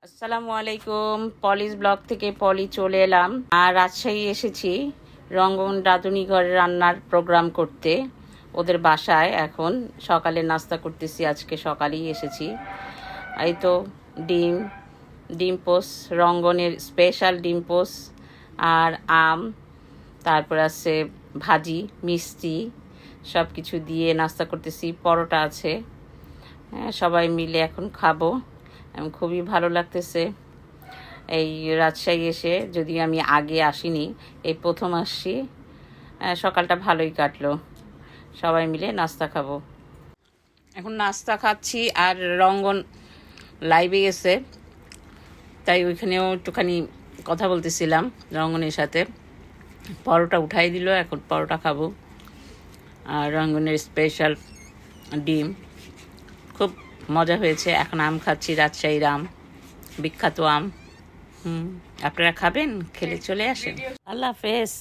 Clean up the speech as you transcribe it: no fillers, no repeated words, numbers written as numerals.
আসসালামু আলাইকুম। পলিস ব্লগ থেকে পলি চলে এলাম। আর রাজশাহী এসেছি রঙ্গন রাঁধুনি ঘরে রান্নার প্রোগ্রাম করতে ওদের বাসায়। এখন সকালে নাস্তা করতেছি, আজকে সকালেই এসেছি। এই তো ডিম ডিম পোস্ট, রঙ্গনের স্পেশাল ডিম পোস্ট আর আম, তারপর আছে ভাজি, মিষ্টি, সব কিছু দিয়ে নাস্তা করতেছি। পরোটা আছে। হ্যাঁ, সবাই মিলে এখন খাবো। খুবই ভালো লাগতেছে এই রাজশাহী এসে, যদি আমি আগে আসিনি, এই প্রথম আসছি। সকালটা ভালোই কাটলো, সবাই মিলে নাস্তা খাবো। এখন নাস্তা খাচ্ছি আর রঙ্গন লাইভে গেছে, তাই ওইখানেও একটুখানি কথা বলতেছিলাম রঙ্গনের সাথে। পরোটা উঠাই দিল, এখন পরোটা খাবো আর রঙ্গনের স্পেশাল ডিম। খুব মজা হয়েছে। এখন আম খাচ্ছি, রাজশাহীর আম, বিখ্যাত আম। আপনারা খাবেন? খেলে চলে আসেন। আল্লাহ হাফেজ।